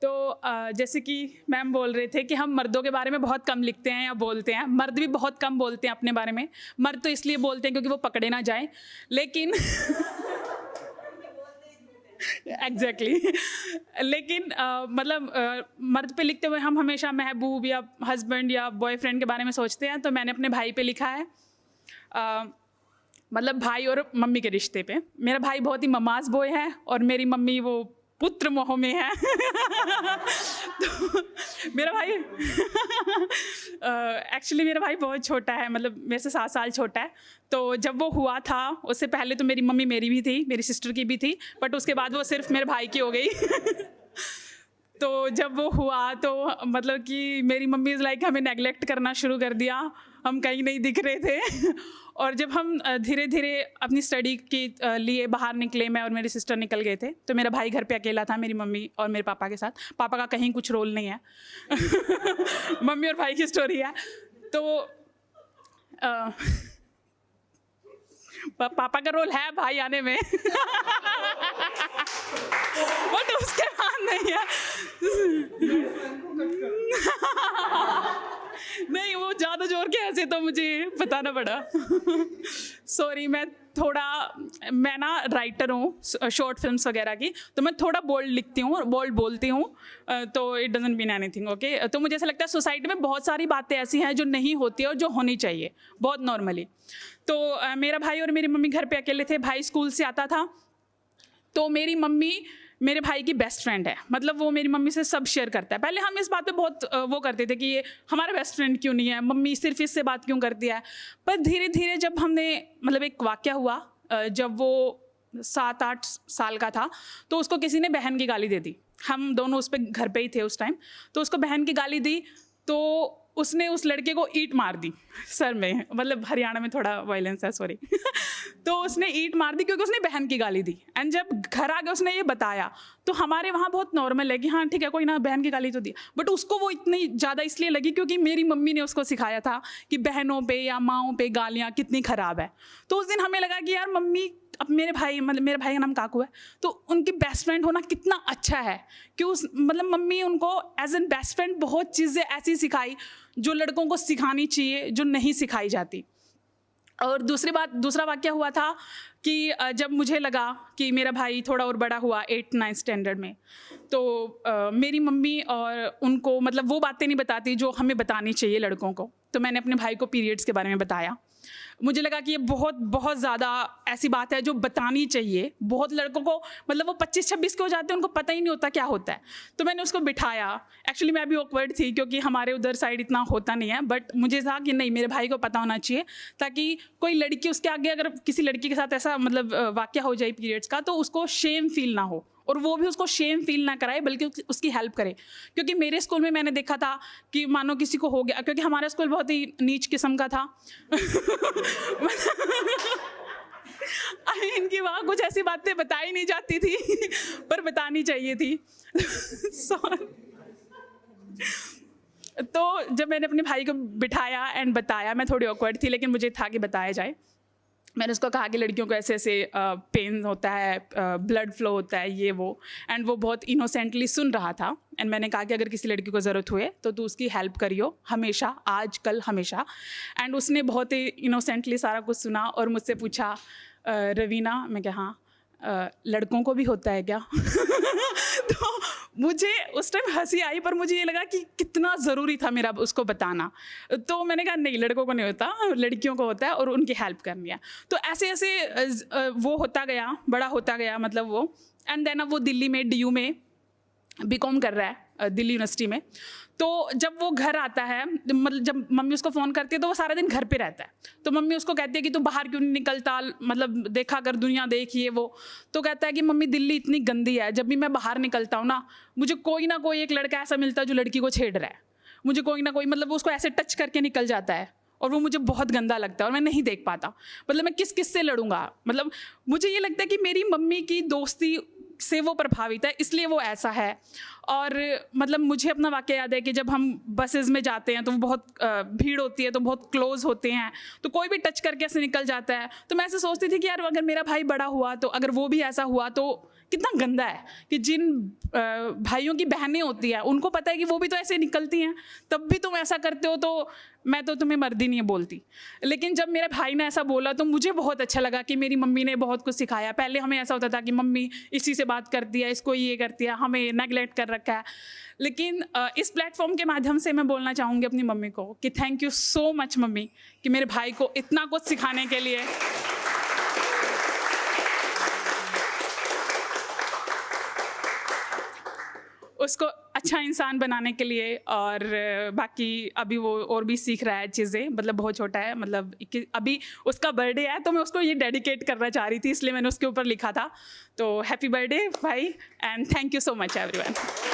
तो जैसे कि मैम बोल रहे थे कि हम मर्दों के बारे में बहुत कम लिखते हैं या बोलते हैं, मर्द भी बहुत कम बोलते हैं अपने बारे में। मर्द तो इसलिए बोलते हैं क्योंकि वो पकड़े ना जाएं, लेकिन एग्जैक्टली लेकिन मर्द पे लिखते हुए हम हमेशा महबूब या हस्बैंड या बॉयफ्रेंड के बारे में सोचते हैं। तो मैंने अपने भाई पे लिखा है, मतलब भाई और मम्मी के रिश्ते पे। मेरा भाई बहुत ही ममाज बॉय है और मेरी मम्मी वो पुत्र मोह में है। तो मेरा भाई एक्चुअली मेरा भाई बहुत छोटा है, मतलब मेरे से 7 साल छोटा है। तो जब वो हुआ था उससे पहले तो मेरी मम्मी मेरी भी थी, मेरी सिस्टर की भी थी, बट उसके बाद वो सिर्फ मेरे भाई की हो गई। तो जब वो हुआ तो मतलब कि मेरी मम्मी इज़ लाइक हमें नेगलेक्ट करना शुरू कर दिया, हम कहीं नहीं दिख रहे थे। और जब हम धीरे धीरे अपनी स्टडी के लिए बाहर निकले, मैं और मेरी सिस्टर निकल गए थे, तो मेरा भाई घर पे अकेला था मेरी मम्मी और मेरे पापा के साथ। पापा का कहीं कुछ रोल नहीं है। मम्मी और भाई की स्टोरी है। तो पापा का रोल है भाई आने में। बट उसके बाद नहीं है। नहीं, वो ज़्यादा जोर के ऐसे तो मुझे बताना पड़ा। सॉरी, मैं ना राइटर हूँ शॉर्ट फिल्म्स वगैरह की, तो मैं थोड़ा बोल्ड लिखती हूँ, बोल्ड बोलती हूँ, तो it doesn't mean anything, okay. तो मुझे ऐसा लगता है सोसाइटी में बहुत सारी बातें ऐसी हैं जो नहीं होती और जो होनी चाहिए बहुत नॉर्मली। तो मेरा भाई और मेरी मम्मी घर पे अकेले थे। भाई स्कूल से आता था तो मेरी मम्मी मेरे भाई की बेस्ट फ्रेंड है, मतलब वो मेरी मम्मी से सब शेयर करता है। पहले हम इस बात पे बहुत वो करते थे कि ये हमारा बेस्ट फ्रेंड क्यों नहीं है, मम्मी सिर्फ इससे बात क्यों करती है। पर धीरे धीरे जब हमने मतलब एक वाक़या हुआ, जब वो 7-8 साल का था, तो उसको किसी ने बहन की गाली दे दी। हम दोनों उस पर घर पे ही थे उस टाइम। तो उसको बहन की गाली दी तो उसने उस लड़के को ईंट मार दी सर में, मतलब हरियाणा में थोड़ा वायलेंस है, सॉरी। तो उसने ईंट मार दी क्योंकि उसने बहन की गाली दी। एंड जब घर आ गया उसने ये बताया, तो हमारे वहाँ बहुत नॉर्मल है कि हाँ ठीक है कोई ना, बहन की गाली तो दी। बट उसको वो इतनी ज़्यादा इसलिए लगी क्योंकि मेरी मम्मी ने उसको सिखाया था कि बहनों पे या माँओं पे गालियाँ कितनी ख़राब है। तो उस दिन हमें लगा कि यार मम्मी, अब मेरे भाई का नाम काकू है, तो उनकी बेस्ट फ्रेंड होना कितना अच्छा है कि मतलब मम्मी उनको एज एन बेस्ट फ्रेंड बहुत चीज़ें ऐसी सिखाई जो लड़कों को सिखानी चाहिए, जो नहीं सिखाई जाती। और दूसरा वाक़या हुआ था कि जब मुझे लगा कि मेरा भाई थोड़ा और बड़ा हुआ 8-9 स्टैंडर्ड में, तो मेरी मम्मी और उनको मतलब वो बातें नहीं बताती जो हमें बतानी चाहिए लड़कों को। तो मैंने अपने भाई को पीरियड्स के बारे में बताया। मुझे लगा कि ये बहुत ज़्यादा ऐसी बात है जो बतानी चाहिए। बहुत लड़कों को मतलब वो 25-26 के हो जाते हैं, उनको पता ही नहीं होता क्या होता है। तो मैंने उसको बिठाया। एक्चुअली मैं भी ऑकवर्ड थी क्योंकि हमारे उधर साइड इतना होता नहीं है, बट मुझे था कि नहीं, मेरे भाई को पता होना चाहिए, ताकि कोई लड़की उसके आगे अगर किसी लड़की के साथ ऐसा मतलब वाक़या हो जाए पीरियड्स का, तो उसको शेम फील ना हो और वो भी उसको शेम फील ना कराए, बल्कि उसकी हेल्प करे। क्योंकि मेरे स्कूल में मैंने देखा था कि मानो किसी को हो गया, क्योंकि हमारा स्कूल बहुत ही नीच किस्म का था। इनकी वहाँ कुछ ऐसी बातें बताई नहीं जाती थी, पर बतानी चाहिए थी। तो जब मैंने अपने भाई को बिठाया एंड बताया, मैं थोड़ी ऑकवर्ड थी लेकिन मुझे था कि बताया जाए। मैंने उसको कहा कि लड़कियों को ऐसे ऐसे पेन होता है, ब्लड फ्लो होता है, ये वो। एंड वो बहुत इनोसेंटली सुन रहा था। एंड मैंने कहा कि अगर किसी लड़की को ज़रूरत हुए तो तू उसकी हेल्प करियो, हमेशा, आज कल हमेशा। एंड उसने बहुत ही इनोसेंटली सारा कुछ सुना और मुझसे पूछा, रवीना, मैं क्या, हाँ, लड़कों को भी होता है क्या? तो मुझे उस टाइम हंसी आई, पर मुझे ये लगा कि कितना ज़रूरी था मेरा उसको बताना। तो मैंने कहा नहीं, लड़कों को नहीं होता, लड़कियों को होता है और उनकी हेल्प करनी है। तो ऐसे ऐसे वो होता गया, बड़ा होता गया मतलब वो। एंड देन अब वो दिल्ली में DU में BCom कर रहा है, दिल्ली यूनिवर्सिटी में। तो जब वो घर आता है, मतलब जब मम्मी उसको फ़ोन करती है तो वो सारा दिन घर पे रहता है। तो मम्मी उसको कहती है कि तू बाहर क्यों नहीं निकलता, मतलब देखा कर दुनिया, देखिए वो। तो कहता है कि मम्मी दिल्ली इतनी गंदी है, जब भी मैं बाहर निकलता हूँ ना, मुझे कोई ना कोई एक लड़का ऐसा मिलता है जो लड़की को छेड़ रहा है। मुझे कोई ना कोई, मतलब वो उसको ऐसे टच करके निकल जाता है और वो मुझे बहुत गंदा लगता है और मैं नहीं देख पाता। मतलब मैं किस से लड़ूंगा। मतलब मुझे ये लगता है कि मेरी मम्मी की दोस्ती से वो प्रभावित है, इसलिए वो ऐसा है। और मतलब मुझे अपना वाक़या याद है कि जब हम बसेस में जाते हैं तो वो बहुत भीड़ होती है, तो बहुत क्लोज होते हैं, तो कोई भी टच करके ऐसे निकल जाता है। तो मैं ऐसे सोचती थी कि यार अगर मेरा भाई बड़ा हुआ, तो अगर वो भी ऐसा हुआ तो कितना गंदा है कि जिन भाइयों की बहनें होती है उनको पता है कि वो भी तो ऐसे निकलती हैं, तब भी तुम ऐसा करते हो, तो मैं तो तुम्हें मर्दी नहीं बोलती। लेकिन जब मेरे भाई ने ऐसा बोला तो मुझे बहुत अच्छा लगा कि मेरी मम्मी ने बहुत कुछ सिखाया। पहले हमें ऐसा होता था कि मम्मी इसी से बात करती है, इसको ये करती है, हमें नेगलेक्ट कर रखा है। लेकिन इस प्लेटफॉर्म के माध्यम से मैं बोलना चाहूँगी अपनी मम्मी को कि thank you so much mummy, कि मेरे भाई को इतना कुछ सिखाने के लिए। उसको अच्छा इंसान बनाने के लिए, और बाकी अभी वो और भी सीख रहा है चीज़ें, मतलब बहुत छोटा है, मतलब अभी उसका बर्थडे है तो मैं उसको ये डेडिकेट करना चाह रही थी, इसलिए मैंने उसके ऊपर लिखा था। तो हैप्पी बर्थडे भाई, and thank you so much everyone.